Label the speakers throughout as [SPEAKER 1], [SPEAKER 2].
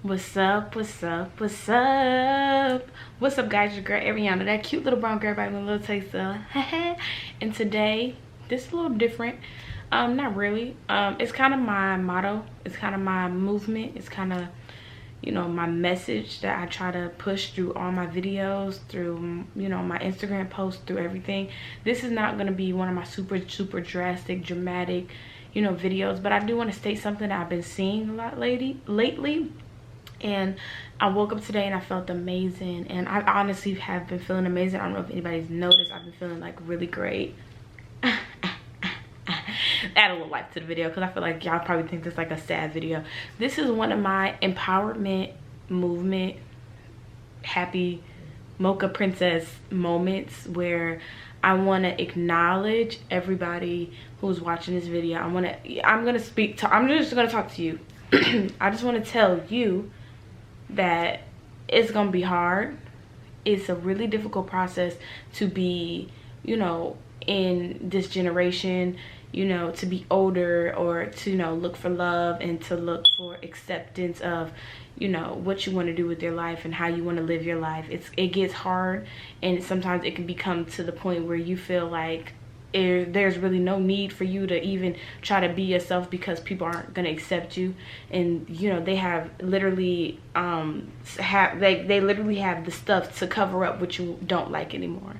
[SPEAKER 1] What's up, what's up, what's up? What's up, guys? Your girl Ariana, that cute little brown girl by my little taste of and today this is a little different. Not really. It's kind of my motto, it's kind of my movement, it's kind of, you know, my message that I try to push through all my videos, through, you know, my Instagram posts, through everything. This is not going to be one of my super drastic, dramatic, you know, videos, but I do want to state something that I've been seeing a lot lately. And I woke up today and I felt amazing, and I honestly have been feeling amazing. I don't know if anybody's noticed, I've been feeling like really great. Add a little life to the video because I feel like y'all probably think this is like a sad video. This is one of my empowerment movement happy mocha princess moments where I want to acknowledge everybody who's watching this video. I'm just gonna talk to you. I just want to tell you that it's gonna be hard. It's a really difficult process to be, you know, in this generation, you know, to be older, or to, you know, look for love and to look for acceptance of, you know, what you want to do with your life and how you want to live your life. It gets hard, and sometimes it can become to the point where you feel like there's really no need for you to even try to be yourself because people aren't going to accept you. And you know, they have literally they literally have the stuff to cover up what you don't like anymore.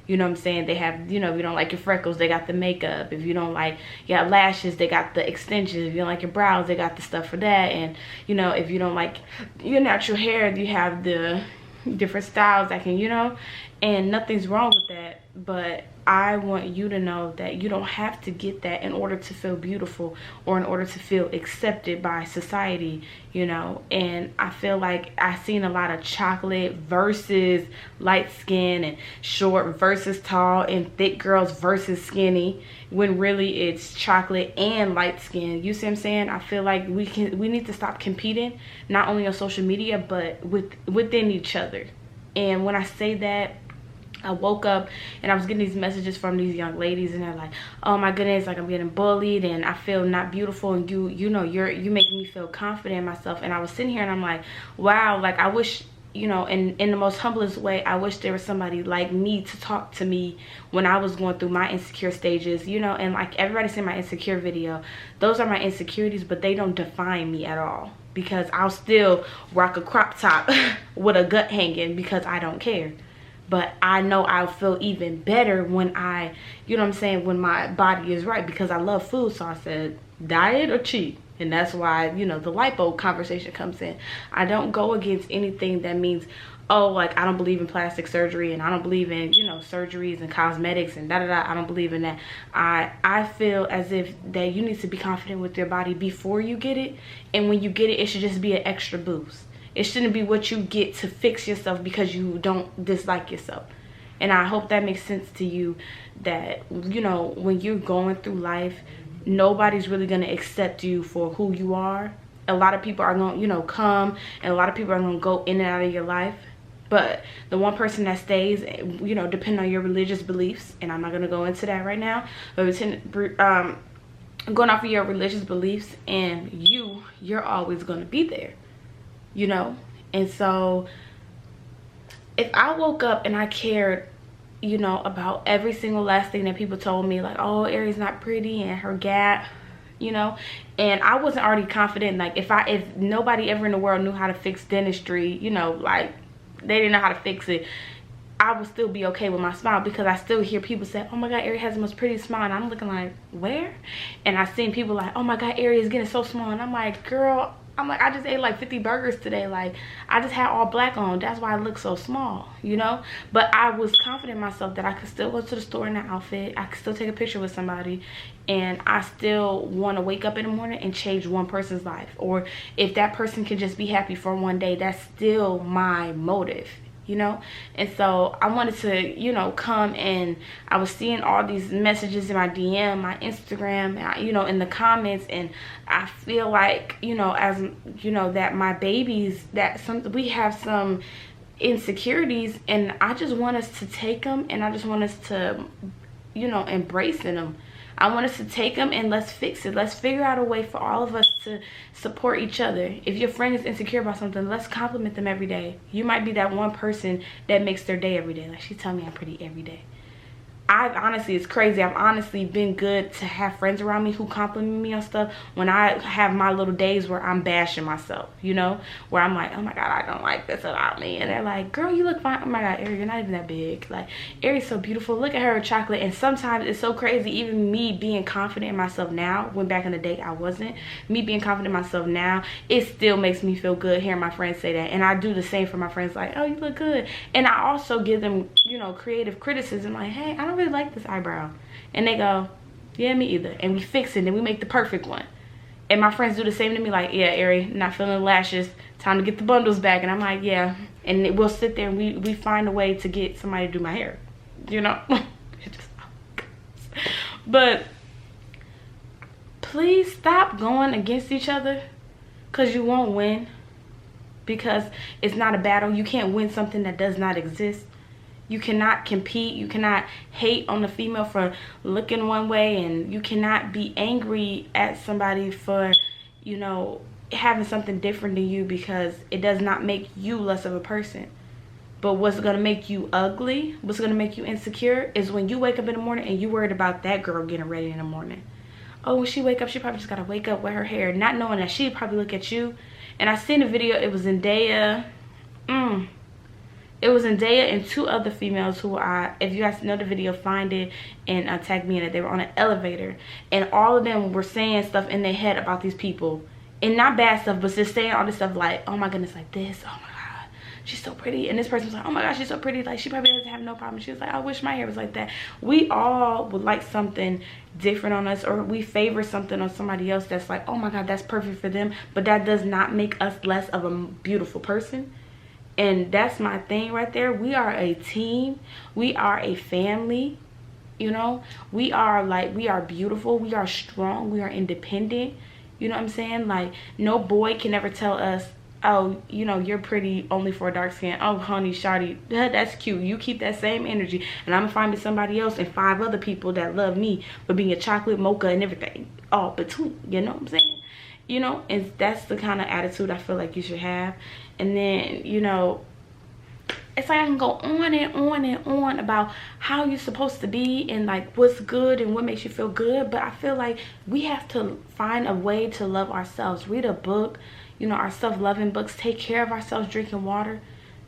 [SPEAKER 1] You know what I'm saying? They have, you know, if you don't like your freckles, they got the makeup. If you don't like your lashes, they got the extensions. If you don't like your brows, they got the stuff for that. And you know, if you don't like your natural hair, you have the different styles that can, you know, and nothing's wrong with that. But I want you to know that you don't have to get that in order to feel beautiful or in order to feel accepted by society, you know. And I feel like I've seen a lot of chocolate versus light skin, and short versus tall, and thick girls versus skinny, when really it's chocolate and light skin. You see what I'm saying? I feel like we need to stop competing, not only on social media but within each other. And when I say that, I woke up and I was getting these messages from these young ladies, and they're like, oh my goodness, like I'm getting bullied and I feel not beautiful, and you know, you make me feel confident in myself. And I was sitting here and I'm like, wow, like I wish, you know, in the most humblest way, I wish there was somebody like me to talk to me when I was going through my insecure stages, you know. And like everybody seen my insecure video, those are my insecurities, but they don't define me at all, because I'll still rock a crop top with a gut hanging because I don't care. But I know I'll feel even better when I, you know what I'm saying, when my body is right, because I love food. So I said, diet or cheat? And that's why, you know, the lipo conversation comes in. I don't go against anything that means, oh, like I don't believe in plastic surgery, and I don't believe in, you know, surgeries and cosmetics and da-da-da. I don't believe in that. I feel as if that you need to be confident with your body before you get it. And when you get it, it should just be an extra boost. It shouldn't be what you get to fix yourself because you don't dislike yourself. And I hope that makes sense to you, that, you know, when you're going through life, nobody's really going to accept you for who you are. A lot of people are going to, you know, come, and a lot of people are going to go in and out of your life. But the one person that stays, you know, depending on your religious beliefs, and I'm not going to go into that right now, but going off of your religious beliefs, and you're always going to be there. You know. And so if I woke up and I cared, you know, about every single last thing that people told me, like, oh, Ari's not pretty and her gap, you know, and I wasn't already confident, like if nobody ever in the world knew how to fix dentistry, you know, like they didn't know how to fix it, I would still be okay with my smile, because I still hear people say, oh my god, Ari has the most prettiest smile, and I'm looking like, where? And I've seen people like, oh my god, Ari is getting so small, and I'm like, girl, I just ate like 50 burgers today. Like, I just had all black on. That's why I look so small, you know? But I was confident in myself that I could still go to the store in that outfit. I could still take a picture with somebody. And I still want to wake up in the morning and change one person's life. Or if that person can just be happy for one day, that's still my motive, you know. And so I wanted to, you know, come, and I was seeing all these messages in my DM, my Instagram, you know, in the comments, and I feel like, you know, as you know, that my babies, that we have some insecurities, and I just want us to take them, and I just want us to, you know, embrace them. I want us to take them and let's fix it. Let's figure out a way for all of us to support each other. If your friend is insecure about something, let's compliment them every day. You might be that one person that makes their day every day. Like, she tell me I'm pretty every day. It's crazy. I've honestly been good to have friends around me who compliment me on stuff when I have my little days where I'm bashing myself, you know, where I'm like, oh my God, I don't like this about me. And they're like, girl, you look fine. Oh my God, Ari, you're not even that big. Like, Ari's so beautiful. Look at her with chocolate. And sometimes it's so crazy, even me being confident in myself now, when back in the day I wasn't, me being confident in myself now, it still makes me feel good hearing my friends say that. And I do the same for my friends, like, oh, you look good. And I also give them, you know, creative criticism, like, hey, I don't really like this eyebrow. And they go, yeah, me either. And we fix it and we make the perfect one. And my friends do the same to me, like, yeah, Ari, not feeling the lashes, time to get the bundles back. And I'm like, yeah. And we'll sit there and we find a way to get somebody to do my hair, you know. But please stop going against each other, because you won't win, because it's not a battle. You can't win something that does not exist. You cannot compete. You cannot hate on the female for looking one way, and you cannot be angry at somebody for, you know, having something different than you, because it does not make you less of a person. But what's going to make you ugly, what's going to make you insecure, is when you wake up in the morning and you worried about that girl getting ready in the morning. Oh, when she wake up, she probably just got to wake up with her hair, not knowing that she'd probably look at you. And I seen a video, it was Zendaya. It was Zendaya and two other females who if you guys know the video, find it and tag me in it. They were on an elevator, and all of them were saying stuff in their head about these people. And not bad stuff, but just saying all this stuff like, oh my goodness, like this, oh my God, she's so pretty. And this person was like, oh my gosh, she's so pretty, like she probably doesn't have no problem. She was like, I wish my hair was like that. We all would like something different on us, or we favor something on somebody else that's like, oh my God, that's perfect for them. But that does not make us less of a beautiful person. And that's my thing right there. We are a team. We are a family. You know, we are beautiful. We are strong. We are independent. You know what I'm saying? Like, no boy can ever tell us, oh, you know, you're pretty only for a dark skin. Oh, honey, shawty, that's cute. You keep that same energy, and I'm gonna find me somebody else and 5 other people that love me for being a chocolate mocha and everything all between. You know what I'm saying? You know, and that's the kind of attitude I feel like you should have. And then, you know, it's like I can go on and on and on about how you're supposed to be and like what's good and what makes you feel good. But I feel like we have to find a way to love ourselves. Read a book, you know, our self-loving books. Take care of ourselves, drinking water.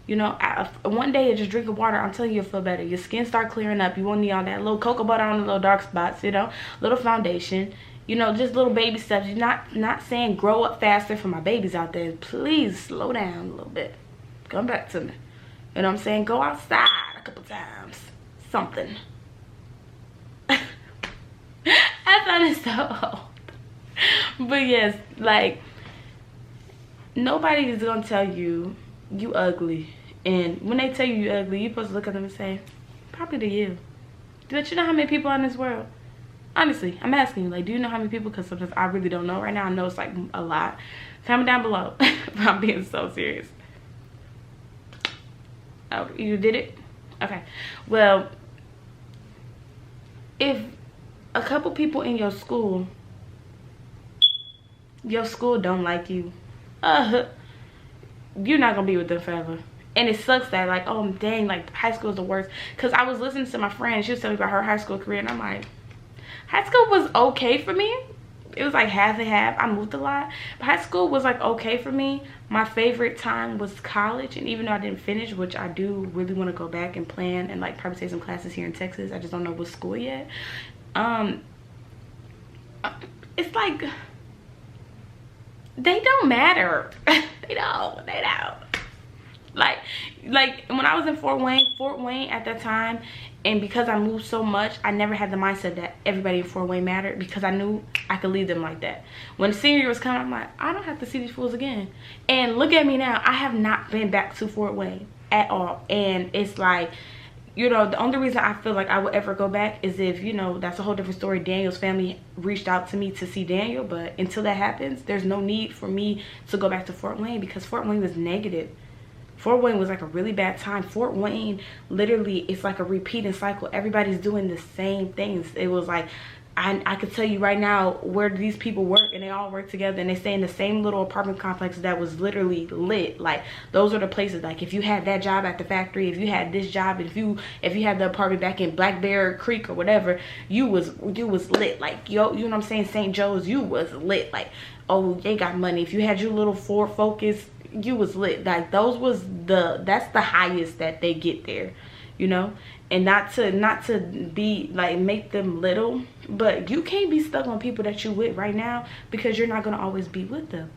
[SPEAKER 1] You know, one day of just drinking water, I'm telling you, you'll feel better. Your skin start clearing up. You won't need all that little cocoa butter on the little dark spots, you know, little foundation. You know, just little baby steps. You're not saying grow up faster for my babies out there. Please slow down a little bit. Come back to me. You know what I'm saying? Go outside a couple times. Something. I sounded so old. But yes, like, nobody is going to tell you you ugly. And when they tell you you ugly, you're supposed to look at them and say, probably to you. But you know how many people are in this world? Honestly, I'm asking you, like, do you know how many people? Because sometimes I really don't know right now. I know it's like a lot. Comment down below. I'm being so serious. Oh, you did it? Okay. Well, if a couple people in your school don't like you, you're not gonna be with them forever. And it sucks that, like, oh dang, like high school is the worst. Because I was listening to my friend, she was telling me about her high school career, and I'm like, high school was okay for me. It was like half and half. I moved a lot, but high school was like okay for me. My favorite time was college, and even though I didn't finish, which I do really want to go back and plan and like probably take some classes here in Texas, I just don't know what school yet. It's like they don't matter. they don't like when I was in Fort Wayne at that time, and because I moved so much, I never had the mindset that everybody in Fort Wayne mattered, because I knew I could leave them like that. When the senior year was coming, I'm like, I don't have to see these fools again. And look at me now. I have not been back to Fort Wayne at all. And it's like, you know, the only reason I feel like I would ever go back is if, you know, that's a whole different story. Daniel's family reached out to me to see Daniel, but until that happens, there's no need for me to go back to Fort Wayne, because Fort Wayne was negative. Fort Wayne was like a really bad time. Fort Wayne, literally, it's like a repeating cycle. Everybody's doing the same things. It was like I could tell you right now where these people work, and they all work together, and they stay in the same little apartment complex that was literally lit. Like, those are the places. Like, if you had that job at the factory, if you had this job, if you had the apartment back in Black Bear Creek or whatever, you was lit. Like, yo, you know what I'm saying, St. Joe's, you was lit. Like, oh, they got money. If you had your little Ford Focus, you was lit. Like, those was that's the highest that they get there, you know. And not to be like, make them little, but you can't be stuck on people that you with right now, because you're not going to always be with them.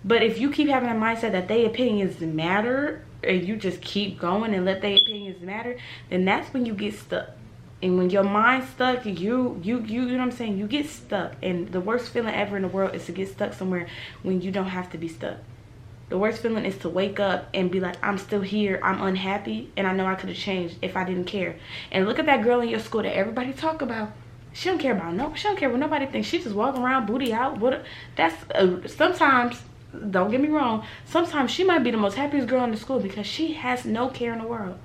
[SPEAKER 1] But if you keep having a mindset that their opinions matter, and you just keep going and let their opinions matter, then that's when you get stuck. And when your mind's stuck, you know what I'm saying, you get stuck. And the worst feeling ever in the world is to get stuck somewhere when you don't have to be stuck. The worst feeling is to wake up and be like, I'm still here, I'm unhappy, and I know I could have changed if I didn't care. And look at that girl in your school that everybody talk about. She don't care about she don't care what nobody thinks. She just walking around booty out. That's sometimes, don't get me wrong, sometimes she might be the most happiest girl in the school because she has no care in the world.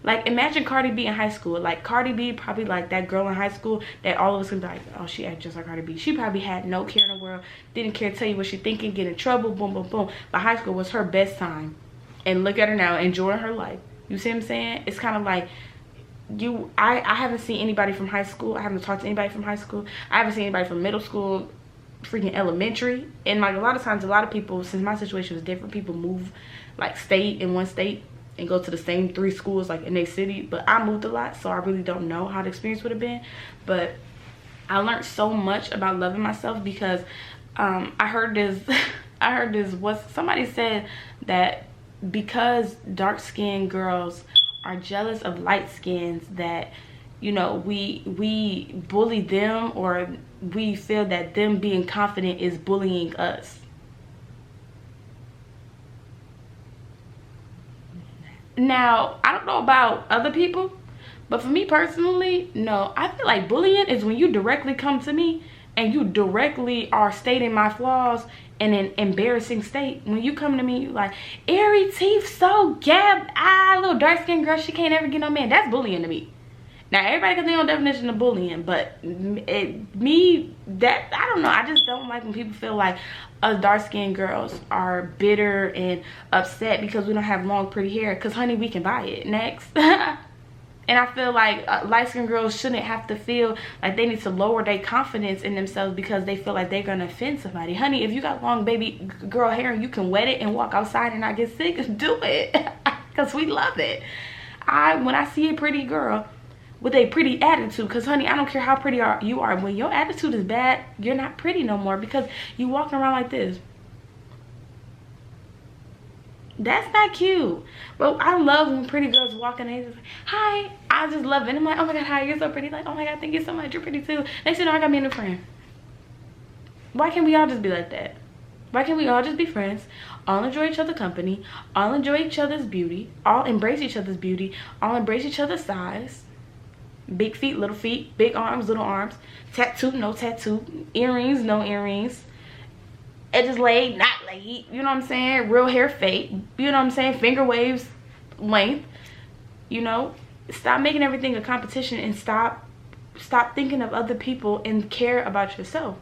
[SPEAKER 1] Like, imagine Cardi B in high school. Like, Cardi B probably like that girl in high school that all of us can be like, oh, she acts just like Cardi B. She probably had no care in the world, didn't care to tell you what she thinking, get in trouble, boom, boom, boom. But high school was her best time. And look at her now, enjoying her life. You see what I'm saying? It's kind of like, I haven't seen anybody from high school. I haven't talked to anybody from high school. I haven't seen anybody from middle school, freaking elementary. And like, a lot of times, a lot of people, since my situation was different, people move, like, stay in one state and go to the same 3 schools, like, in their city. But I moved a lot, so I really don't know how the experience would have been. But I learned so much about loving myself, because I heard this somebody said that because dark-skinned girls are jealous of light skins, that, you know, we bully them, or we feel that them being confident is bullying us. Now, I don't know about other people, but for me personally, no. I feel like bullying is when you directly come to me and you directly are stating my flaws in an embarrassing state. When you come to me, you like, airy teeth, so gab, little dark-skinned girl, she can't ever get no man. That's bullying to me. Now, everybody got their own definition of bullying, but I don't know. I just don't like when people feel like us dark-skinned girls are bitter and upset because we don't have long, pretty hair. Because, honey, we can buy it. Next. And I feel like light-skinned girls shouldn't have to feel like they need to lower their confidence in themselves because they feel like they're going to offend somebody. Honey, if you got long baby girl hair and you can wet it and walk outside and not get sick, do it. Because we love it. When I see a pretty girl with a pretty attitude, because, honey, I don't care how pretty you are. When your attitude is bad, you're not pretty no more, because you walking around like this. That's not cute. But I love when pretty girls walk in and just like, hi. I just love it. I'm like, oh my god, hi, you're so pretty. Like, oh my god, thank you so much, you're pretty too. Next thing you know, I got me a new friend. Why can't we all just be like that? Why can't we all just be friends, all enjoy each other's company, all enjoy each other's beauty, all embrace each other's beauty, all embrace each other's size? Big feet, little feet, big arms, little arms, tattoo, no tattoo, earrings, no earrings, edges laid, not laid, you know what I'm saying, real hair, fake, you know what I'm saying, finger waves, length, you know. Stop making everything a competition and stop thinking of other people and care about yourself.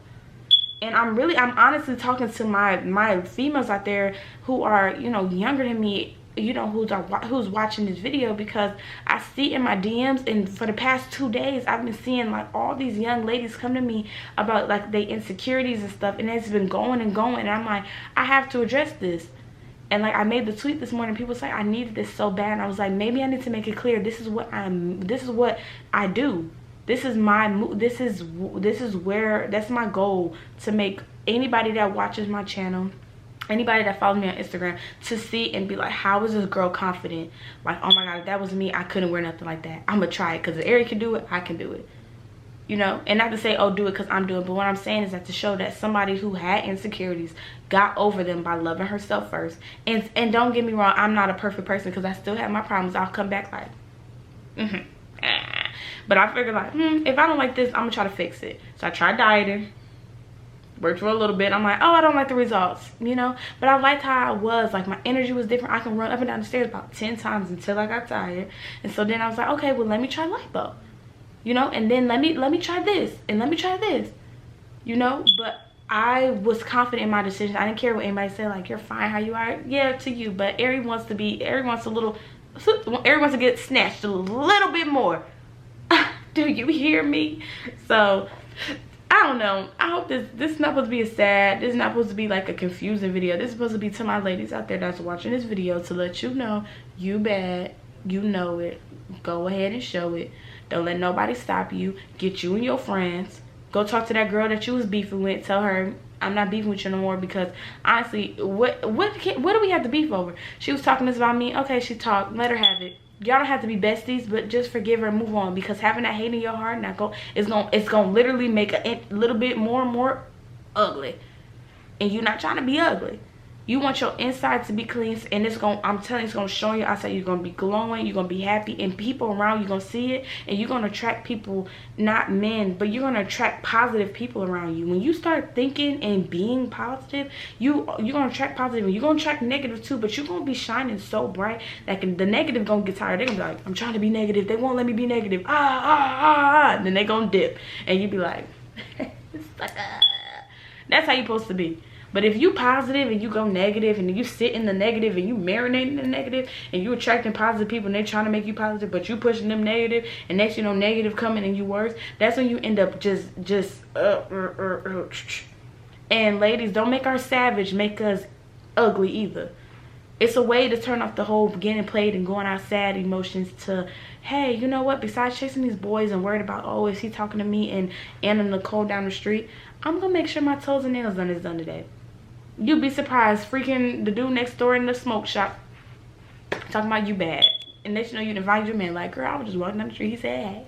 [SPEAKER 1] And I'm honestly talking to my females out there who are, you know, younger than me, you know, who's watching this video, because I see in my DMs, and for the past 2 days I've been seeing like all these young ladies come to me about like their insecurities and stuff, and it's been going and going, and I'm like, I have to address this. And like, I made the tweet this morning, people say I needed this so bad, and I was like, maybe I need to make it clear, this is what I do. This is that's my goal, to make anybody that watches my channel, anybody that follows me on Instagram, to see and be like, how is this girl confident? Like, oh my god, if that was me, I couldn't wear nothing like that. I'm gonna try it, because if Ari can do it, I can do it. You know, and not to say, oh, do it because I'm doing it, but what I'm saying is that to show that somebody who had insecurities got over them by loving herself first. And don't get me wrong, I'm not a perfect person, because I still have my problems. I'll come back like, but I figured like, if I don't like this, I'm gonna try to fix it. So I tried dieting, worked for a little bit. I'm like, oh, I don't like the results, you know, but I liked how I was. Like, my energy was different. I can run up and down the stairs about 10 times until I got tired. And so then I was like, okay, well, let me try lipo. you know, and then let me try this and let me try this, you know. But I was confident in my decision. I didn't care what anybody said, like, you're fine how you are. Yeah, to you, but Ari wants to get snatched a little bit more. Do you hear me? So I don't know. I hope this is not supposed to be a sad, this is not supposed to be like a confusing video. This is supposed to be to my ladies out there that's watching this video, to let you know you bad, you know it. Go ahead and show it. Don't let nobody stop you. Get you and your friends. Go talk to that girl that you was beefing with. Tell her, I'm not beefing with you no more, because honestly, what do we have to beef over? She was talking this about me. Okay, she talked. Let her have it. Y'all don't have to be besties, but just forgive her and move on, because having that hate in your heart it's gonna literally make a little bit more and more ugly. And you're not trying to be ugly. You want your inside to be clean, and I'm telling you, it's gonna show you outside. You're gonna be glowing, you're gonna be happy, and people around you gonna see it, and you're gonna attract people, not men, but you're gonna attract positive people around you. When you start thinking and being positive, you're gonna attract positive, and you're gonna attract negative too, but you're gonna be shining so bright that the negative gonna get tired. They're gonna be like, I'm trying to be negative, they won't let me be negative, and then they gonna dip, and you be like, that's how you're supposed to be. But if you positive and you go negative, and you sit in the negative and you marinate in the negative, and you attracting positive people and they're trying to make you positive, but you pushing them negative, and next you know negative coming and you worse, that's when you end up just and ladies, don't make our savage make us ugly either. It's a way to turn off the whole getting played and going out sad emotions to, hey, you know what, besides chasing these boys and worried about, oh, is he talking to me and Anna Nicole down the street, I'm gonna make sure my toes and nails is done today. You'd be surprised, freaking the dude next door in the smoke shop talking about you bad, and next you know you invite your man, like, girl, I was just walking down the street, he said hey.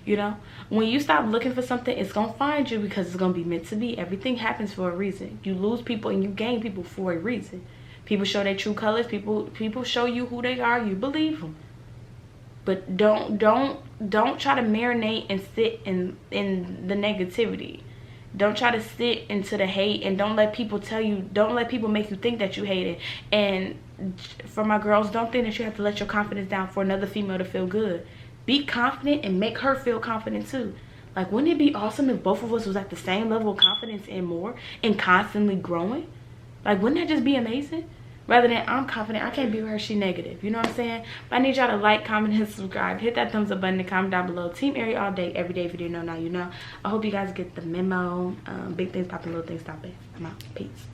[SPEAKER 1] You know, when you stop looking for something, it's gonna find you, because it's gonna be meant to be. Everything happens for a reason. You lose people and you gain people for a reason. People show their true colors. People show you who they are. You believe them. But don't try to marinate and sit in the negativity. Don't try to sit into the hate, and don't let people make you think that you hate it. And for my girls, don't think that you have to let your confidence down for another female to feel good. Be confident and make her feel confident too. Like, wouldn't it be awesome if both of us was at the same level of confidence and more, and constantly growing? Like, wouldn't that just be amazing? Rather than, I'm confident, I can't be with her, she negative. You know what I'm saying? But I need y'all to like, comment, and subscribe. Hit that thumbs up button and comment down below. Team Ari all day, every day. If you didn't know, now you know. I hope you guys get the memo. Big things popping, little things stopping. I'm out. Peace.